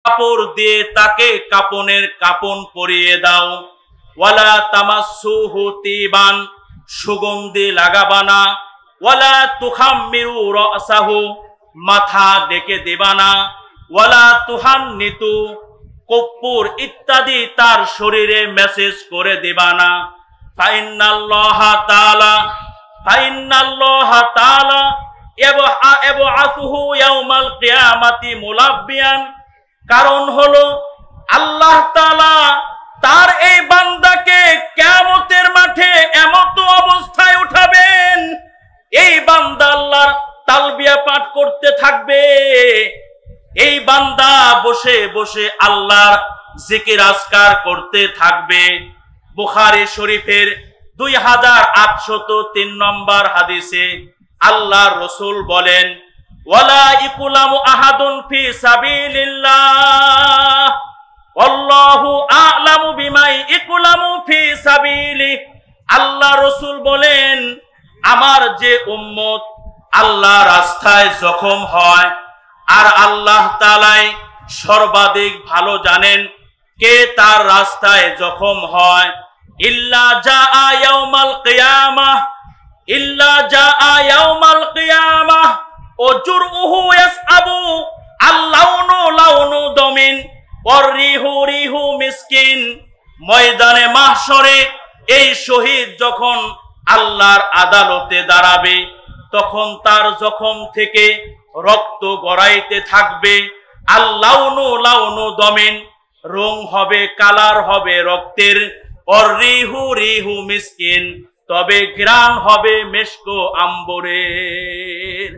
কাপড় দিয়ে তাকে কাপনের কাপন পরিয়ে দাও। ওয়ালা তামাসসুহু তিবান, সুগন্ধি লাগাবানা। ওয়ালা তুখাম্মিরু রাসাহু, মাথা ডেকে দেবানা। ওয়ালা তুহান্নিতু, কর্পূর ইত্যাদি তার শরীরে মেসেজ করে দেবানা। ফাইন্নাল্লাহা তাআলা ইয়াবআসুহু ইয়াউমাল কিয়ামাতি মুলাব্বিয়ান, কারণ হলো আল্লাহ তাআলা তার এই বান্দাকে কিয়ামতের মাঠে এমত অবস্থায় উঠাবেন, এই বান্দা আল্লাহর তালবিয়া পাঠ করতে থাকবে, এই বান্দা বসে বসে আল্লাহর জিকির আজকার করতে থাকবে। বুখারী শরীফের 2803 নম্বর হাদিসে আল্লাহর রাসূল বলেন, ওয়ালা ইকুলামু আহাদুন ফি সাবিলিল্লাহ আল্লাহু আ'লামু বিমা ইকুলামু ফি সাবিলি। আল্লাহ রাসূল বলেন, আমার যে উম্মত আল্লাহ রাস্তায় জখম হয়, আর আল্লাহ তাআলাই সর্বাধিক ভালো জানেন কে তার রাস্তায় জখম হয়। ইল্লা জাআ ইয়াউমাল কিয়ামাহ ও জুরউহু ইয়াসআবু আল্লাউনু লাউনু দমিন ওয়ার রিহু রিহু মিসকিন। ময়দানে মাহশরে এই শহীদ যখন আল্লাহর আদালতে দাঁড়াবে, তখন তার জখম থেকে রক্ত গড়াইতে থাকবে। আল্লাউনু লাউনু দমিন, রং হবে, কালার হবে রক্তের। ওর রিহু রিহু মিসকিন, তবে ঘ্রাণ হবে মেশকো আম্বরের।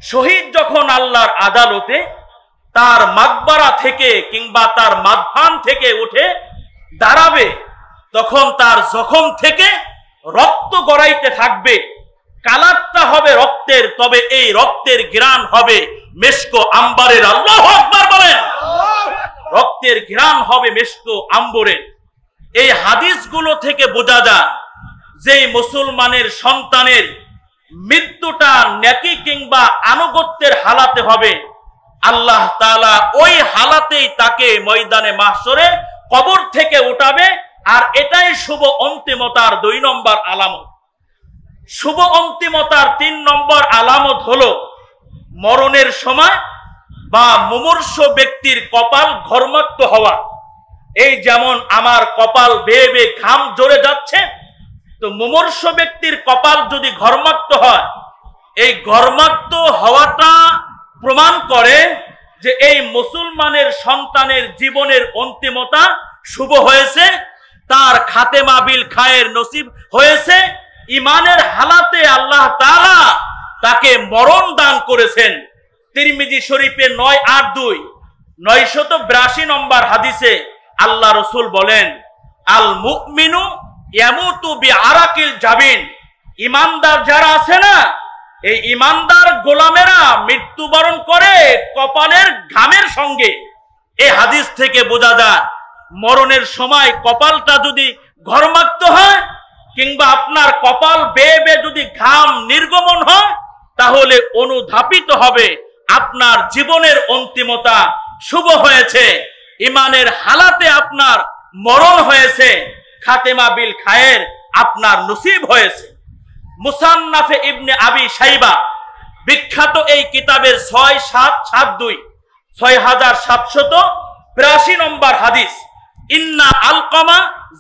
শহীদ যখন আল্লাহর আদালতে তার মাকবারা থেকে কিংবা তার মাদফান থেকে উঠে দাঁড়াবে, তখন তার জখম থেকে রক্ত গড়াইতে থাকবে। কালারটা হবে রক্তের, তবে এই রক্তের ঘ্রাণ হবে মেশকো আম্বরের। আল্লাহু আকবার বলেন। রক্তের ঘ্রাণ হবে মেশকো আম্বরের। এই হাদিসগুলো থেকে বোঝা যায় যে মুসলমানের সন্তানের মৃত্যুটা নেকি কিংবা আনুগত্যের হালাতে হবে, আল্লাহ তাআলা ওই হালাতেই তাকে ময়দানে মাহশরে কবর থেকে উঠাবে। আর এটাই শুভ অন্তিমতার 2 নম্বর আলামত। শুভ অন্তিমতার 3 নম্বর আলামত হলো মরণের সময় বা মুমূর্ষ ব্যক্তির কপাল ঘর্মাক্ত হওয়া। এই যেমন আমার কপাল বেয়ে বেয়ে ঘাম ঝরে যাচ্ছে, তো মুমূর্ষ ব্যক্তির কপাল যদি ঘর্মাক্ত হয়, এই ঘর্মাক্ত হওয়াটা প্রমাণ করে যে এই মুসলমানের সন্তানের জীবনের অন্তিমতা শুভ হয়েছে, তার খাতেমা বিল খায়ের নসিব হয়েছে। ইমানের হালাতে আল্লাহ তাআলা তাকে মরণ দান করেছেন। তিরমিজি শরীফে 982 নম্বর হাদিসে আল্লাহ রাসূল বলেন, আল মুমিনু ইয়ামুতু বিআরাকিল জাবিন। ইমানদার যারা আছে না, এই ইমানদার গোলামেরা মৃত্যুবরণ করে কপালের ঘামের সঙ্গে। এই হাদিস থেকে বোঝা যায় মরণের সময় কপালটা যদি ঘর্মাক্ত হয় কিংবা আপনার কপাল বেয়ে বেয়ে যদি ঘাম নির্গমন হয়, তাহলে অনুধাপিত হবে আপনার জীবনের অন্তিমতা শুভ হয়েছে, ইমানের হালাতে আপনার মরণ হয়েছে, খাতেমা বিল খায়ের আপনার নসিব হয়েছে। মুসান্নাফে ইবনে আবি শাইবা বিখ্যাত এই কিতাবের 6782 নম্বর হাদিস, ইন্না আলকামা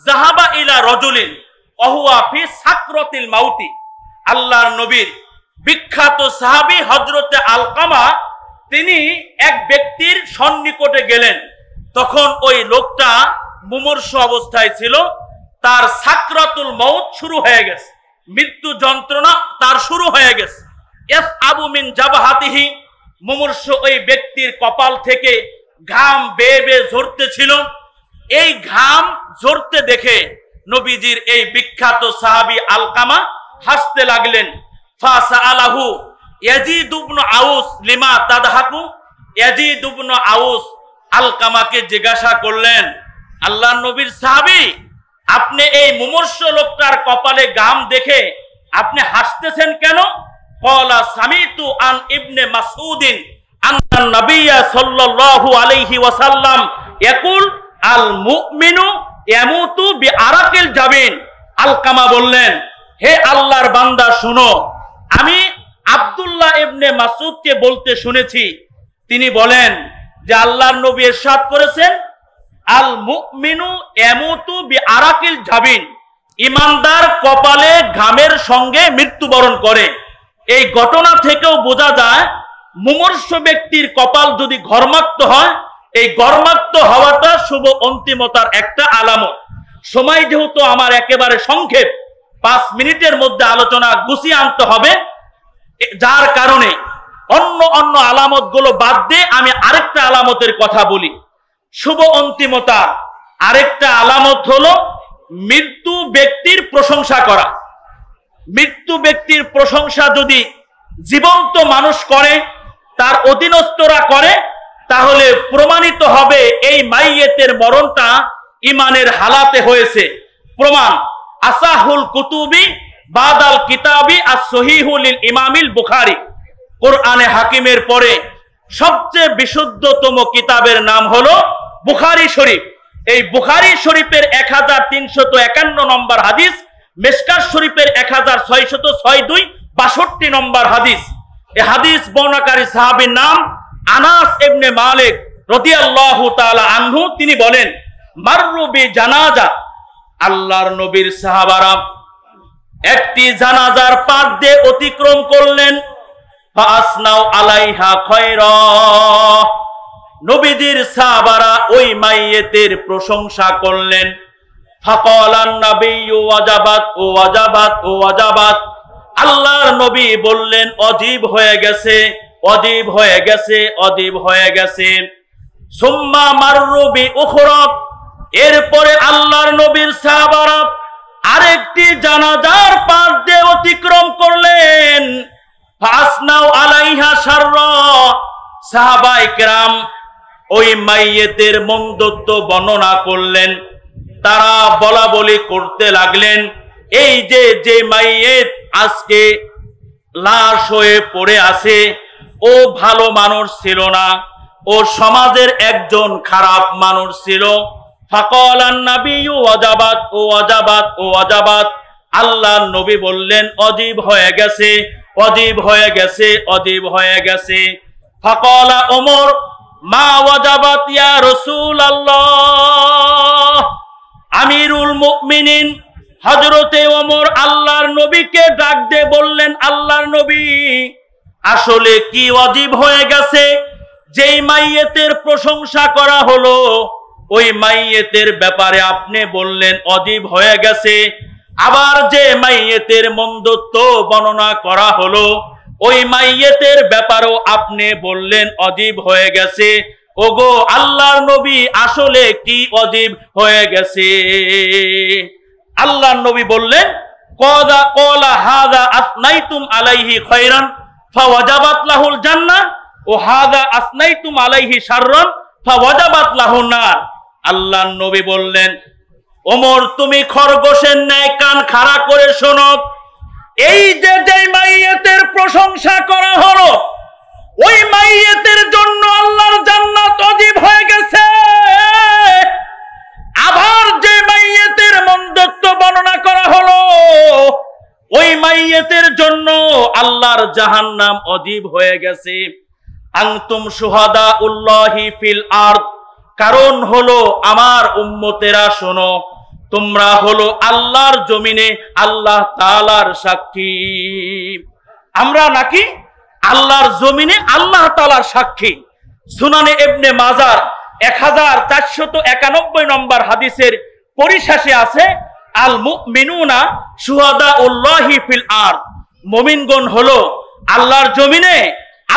যাহাবা ইলা রাজুলিন ওয়া হুয়া ফি সাকরাতিল মাউতি। আল্লাহর নবীর বিখ্যাত সাহাবী হযরতে আলকামা, তিনি এক ব্যক্তির সন্নিকটে গেলেন। তখন ওই লোকটা মুমূর্ষ অবস্থায় ছিল, তার সাকরাতুল মাউত শুরু হয়ে গেছে, মৃত্যু যন্ত্রণা তার শুরু হয়ে গেছে। ইয়াসআবু মিন জাবাহাতিহি, মুমূর্ষ ওই ব্যক্তির কপাল থেকে ঘাম বেয়ে বেয়ে ঝরতেছিল। এই ঘাম ঝরতে দেখে নবীজির এই বিখ্যাত সাহাবী আলকামা হাসতে লাগলেন। ফাসাআলাহু ইয়াজিদ ইবনে আউস লিমা তাদহাকু। ইয়াজিদ ইবনে আউস আলকামাকে জিজ্ঞাসা করলেন, আল্লাহর নবীর সাহাবী, আপনি এই মুমূর্ষ লোকটার কপালে ঘাম দেখে আপনি হাসতেছেন কেন? ক্বালা সামিতু আন ইবনে মাসউদিন, আন্নান নাবিয়্যা সাল্লাল্লাহু আলাইহি ওয়াসাল্লাম ইয়াকুল আল মুমিনু ইয়ামুতু বিআরাকিল জাবিন। আলকামা বললেন, হে আল্লাহর বান্দা শুনো, আমি আব্দুল্লাহ ইবনে মাসউদকে বলতে শুনেছি, তিনি বলেন যে আল্লাহর নবী ইরশাদ করেছেন, আল মুমিনু ইয়ামুতু বিআরাকিল জাবিন, ঈমানদার কপালে ঘামের সঙ্গে মৃত্যুবরণ করে। এই ঘটনা থেকেও বোঝা যায় মুমূর্ষ ব্যক্তির কপাল যদি ঘর্মাক্ত হয়, এই ঘর্মাক্ত হওয়াটা শুভ অন্তিমতার একটা আলামত। সময় যেহেতু আমার একেবারে সংক্ষেপ, 5 মিনিটের মধ্যে আলোচনা গুছিয়ে আনতে হবে, যার কারণে অন্য আলামত গুলো বাদ দিয়ে আমি আরেকটা আলামতের কথা বলি। শুভ অন্তিমতা আরেকটা আলামত হলো মৃত্যু ব্যক্তির প্রশংসা করা। মৃত্যু ব্যক্তির প্রশংসা যদি জীবন্ত মানুষ করে, তার অধীনস্থরা করে, তাহলে প্রমাণিত হবে এই মাইয়েতের মরণটা ইমানের হালাতে হয়েছে। প্রমাণ আসাহুল কুতুবি বাদাল কিতাবি as-সহিহু লিল ইমামিল বুখারী। কোরআনে হাকিমের পরে সবচেয়ে বিশুদ্ধতম কিতাবের নাম হলো বুখারী শরীফ। এই বুখারী শরীফের 1351 নম্বর হাদিস, মিশকাত শরীফের 1606 62 নম্বর হাদিস। এই হাদিস বর্ণনাকারী সাহাবীর নাম আনাস ইবনে মালিক রাদিয়াল্লাহু তাআলা আনহু। তিনি বলেন, মাররু বি জানাজা, আল্লাহর নবীর সাহাবারা একটি জানাজার পাশ দিয়ে অতিক্রম করলেন। ফাসনাউ আলাইহা খায়রা, নবীজির সাহাবারা ওই মাইয়েতের প্রশংসা করলেন। ফাকালান নাবিয়্যু ওয়াজাবাত ও ওয়াজাবাত ও ওয়াজাবাত, আল্লাহর নবী বললেন অজীব হয়ে গেছে, অজীব হয়ে গেছে, অজীব হয়ে গেছে। সুম্মা মাররু বি উখরা, এরপরে আল্লাহর নবীর সাহাবারা আরেকটি জানাজার পাশ দিয়ে অতিক্রম করলেন। ফাসনাউ আলাইহা শাররা, সাহাবায়ে কেরাম ওই মাইয়েতের মন্দত্ব বর্ণনা করলেন। তারা বলা বলি করতে লাগলেন, এই যে মাইয়েত আজকে লাশ হয়ে পড়ে আছে, ও ভালো মানুষ ছিল না, ও সমাজের একজন খারাপ মানুষ ছিল। ফাকালান নাবিয়্যু ওয়াজাবাত ও ওয়াজাবাত ও ওয়াজাবাত, আল্লাহর নবী বললেন অজীব হয়ে গেছে, অজীব হয়ে গেছে, অজীব হয়ে গেছে। ফাকালা ওমর, মা ওয়াজাবাত ইয়া রাসূলুল্লাহ, আমিরুল মুমিনিন হযরতে ওমর আল্লাহর নবীকে ডাক দিয়ে বললেন, আল্লাহর নবী আসলে কি ওয়াজিব হয়ে গেছে? যেই মাইয়েতের প্রশংসা করা হলো, ওই মাইয়েতের ব্যাপারে আপনি বললেন অজীব হয়ে গেছে, আবার যে মাইয়েতের মন্দত্ব বর্ণনা করা হলো, ওই মাইয়েতের ব্যাপারেও আপনি বললেন অজীব হয়ে গেছে। ওগো আল্লাহর নবী আসলে কি অজীব হয়ে গেছে? আল্লাহর নবী বললেন, ক্বালা হাযা আসনাইতুম আলাইহি খায়রান ফাওয়াজাবাত লাহুল জান্নাহ ও হাযা আসনাইতুম আলাইহি শাররান ফাওয়াজাবাত লাহুন নার। আল্লাহর নবী বললেন, ওমর তুমি খরগোশের ন্যায় কান খাড়া করে শোনো, এই যে মাইয়েতের প্রশংসা করা হলো, ওই মাইয়েতের জন্য আল্লাহর জান্নাত ওয়াজিব হয়ে গেছে। আবার যে মাইয়েতের মন্দত্ব বর্ণনা করা হলো, ওই মাইয়েতের জন্য আল্লাহর জাহান্নাম ওয়াজিব হয়ে গেছে। আনতুম শুহাদাউল্লাহি ফিল আরদ, কারণ হলো আমার উম্মতেরা শোনো, তোমরা হলো আল্লাহর জমিনে আল্লাহ তাআলার সাক্ষী। আমরা নাকি আল্লাহর জমিনে আল্লাহ তাআলার সাক্ষী। সুনানে ইবনে মাজার 1491 নম্বর হাদিসের পরিশেষে আছে, আল মুমিনুনা শুহাদাউল্লাহি ফিল আরদ, মুমিনগণ হলো আল্লাহর জমিনে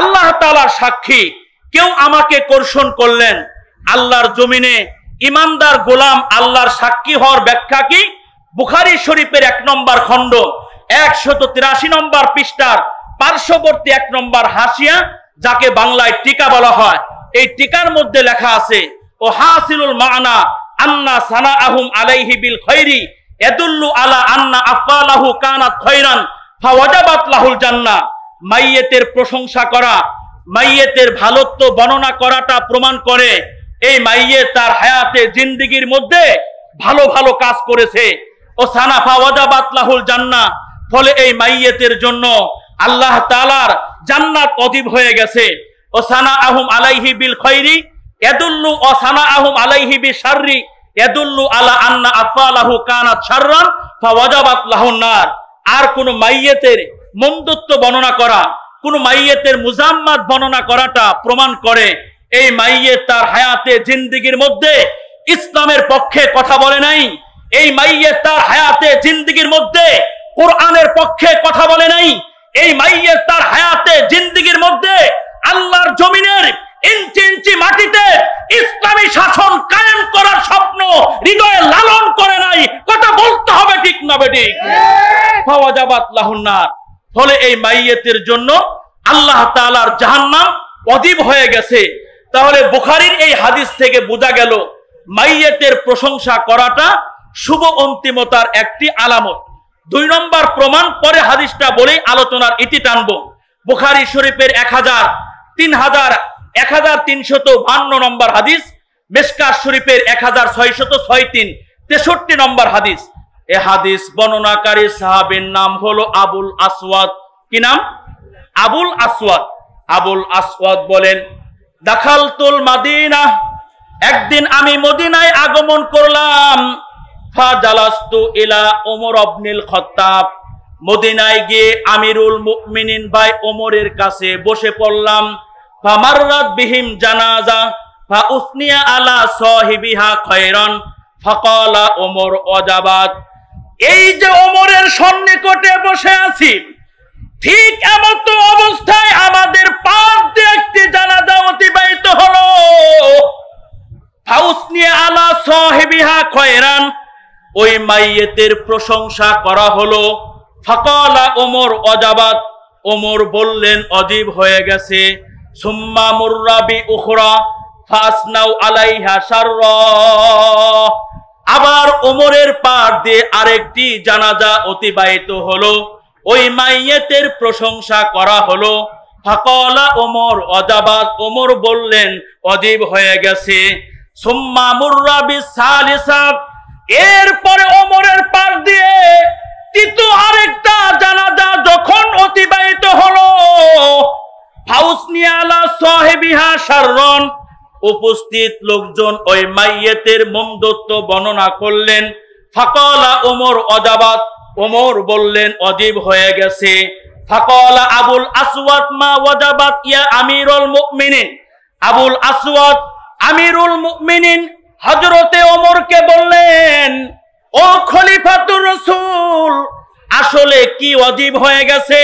আল্লাহ তাআলার সাক্ষী। কেউ আমাকে কোরশন করলেন, আল্লাহর জমিনে ইমানদার গোলাম আল্লাহর সাক্ষী হওয়ার ব্যাখ্যা কি? বুখারী শরীফের 1 নম্বর খণ্ড 183 নম্বর পৃষ্ঠার পার্শ্ববর্তী 1 নম্বর হাসিয়া, যাকে বাংলায় টিকা বলা হয়, এই টিকার মধ্যে লেখা আছে, ও হাসিলুল মানা আন্না সানাআহুম আলাইহি বিল খায়রি ইয়াদুল্লু আলা আন্না আফআলাহু কানাত খায়রান ফাওয়াজাবাত লাহুল জান্নাহ। মাইয়েতের প্রশংসা করা মাইয়েতের ভালোত্ব বর্ণনা করাটা প্রমাণ করে এই মাইয়েত তার হায়াতে জিন্দেগির মধ্যে ভালো ভালো কাজ করেছে। ও সানাফা ওয়াজাবাত লাহুল জান্নাহ, ফলে এই মাইয়েতের জন্য আল্লাহ তাআলার জান্নাত ওয়াজিব হয়ে গেছে। ও সানাআহুম আলাইহি বিল খায়রি ইয়াদুল্লু ও সানাআহুম আলাইহি বিশাররি ইয়াদুল্লু আলা আন্না আফআলাহু কানাত শাররান ফাওয়াজাবাত লাহুন নার। আর কোন মাইয়েতের মন্দত্ব বর্ণনা করা, কোন মাইয়েতের মুজাম্মাত বর্ণনা করাটা প্রমাণ করে এই মাইয়েত তার হায়াতে জিন্দেগির মধ্যে ইসলামের পক্ষে কথা বলে নাই। এই মাইয়েত তার হায়াতে জিন্দেগির মধ্যে কোরআনের পক্ষে কথা বলে নাই। এই মাইয়েত তার হায়াতে জিন্দেগির মধ্যে আল্লাহর জমিনের ইঞ্চি ইঞ্চি মাটিতে ইসলামী শাসন কায়েম করার স্বপ্ন হৃদয়ে লালন করে নাই। কথা বলতে হবে, ঠিক না বেঠিক? ফাওয়াজাবাত লাহুন নার, ফলে এই মাইয়েতের জন্য আল্লাহ তাআলার জাহান্নাম ওয়াজিব হয়ে গেছে। তাহলে বুখারীর এই হাদিস থেকে বোঝা গেল মাইয়েতের প্রশংসা করাটা শুভ অন্তিমতার একটি আলামত। 2 নম্বর প্রমাণ, পরে হাদিসটা বলেই আলোচনার ইতি টানব। বুখারী শরীফের 1352 নম্বর হাদিস, মিশকাত শরীফের 1606 63 নম্বর হাদিস। এই হাদিস বর্ণনাকারী সাহাবীর নাম হলো আবুল আসওয়াদ। কি নাম? আবুল আসওয়াদ। আবুল আসওয়াদ বলেন, দাখালতুল মাদিনা, একদিন আমি মদিনায় আগমন করলাম। ফাজালাস্তু ইলা ওমর ইবনুল খাত্তাব, মদিনায় গিয়ে আমিরুল মুমিনিন ভাই ওমরের কাছে বসে পড়লাম। ফামাররাত বিহিম জানাজা ফাউসনিয়া আলা সাহিবিহা খায়রান ফাকালা ওমর ওয়াজাবাত। এই যে ওমরের সন্নিকটে বসে আছি, ঠিক এমন তো অবস্থায় আমাদের পাশ দিয়ে একটি জানাজা অতিবাহিত হলো। ফাউসনিয়া আলা সাহিবিহা খায়রান, ওই মাইয়েতের প্রশংসা করা হলো। ফাকালা ওমর ওয়াজাবাত, ওমর বললেন অজীব হয়ে গেছে। সুম্মা মুররা বি উখরা ফাসনাউ আলাইহা শাররা, আবার ওমরের পার দিয়ে আরেকটি জানাজা অতিবাহিত হলো, ওই মাইয়েতের প্রশংসা করা হলো। ফাকালা ওমর ওয়াজাবাত, ওমর বললেন অজীব হয়ে গেছে। সুম্মা মুররা বিস সালিসা, এরপরে ওমরের পার দিয়ে তৃতীয় আরেকটা জানাজা যখন অতিবাহিত হলো, ফাউসনিয়া আলা সাহিবিহা শাররান, উপস্থিত লোকজন ওই মাইয়েতের মন্দত্ব বর্ণনা করলেন। ফাকালা ওমর ওয়াজাবাত, ওমর বললেন অজীব হয়ে গেছে। ফাকালা আবুল আসওয়াদ মা ওয়াজাবাত ইয়া আমিরুল মুমিনিন, আবুল আসওয়াদ আমিরুল মুমিনিন হযরতে ওমরকে বললেন, ও খলিফাতুর রাসূল, আসলে কি ওয়াজিব হয়ে গেছে?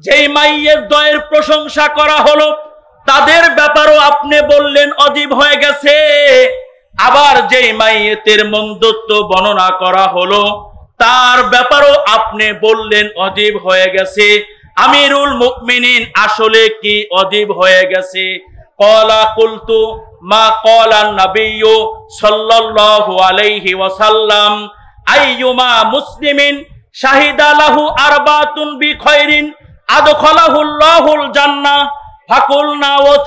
যেই মাইয়ের দয়ের প্রশংসা করা হলো তাদের ব্যাপারও আপনি বললেন অজীব হয়ে গেছে, আবার যেই মাইয়েতের মন্দত্ব বর্ণনা করা হলো তার ব্যাপারও আপনি বললেন অজীব হয়ে গেছে। আমিরুল মুমিনিন আসলে কি অজীব হয়ে গেছে? ক্বালা কুলতু মা ক্বালান নাবিয়্যু সাল্লাল্লাহু আলাইহি ওয়াসাল্লাম, আইয়ুমা মুসলিমিন শাহিদা লাহু আরবাতুন বিখায়রিন আদখালাহুল্লাহুল জান্নাহ ফাকুলনা ওয়া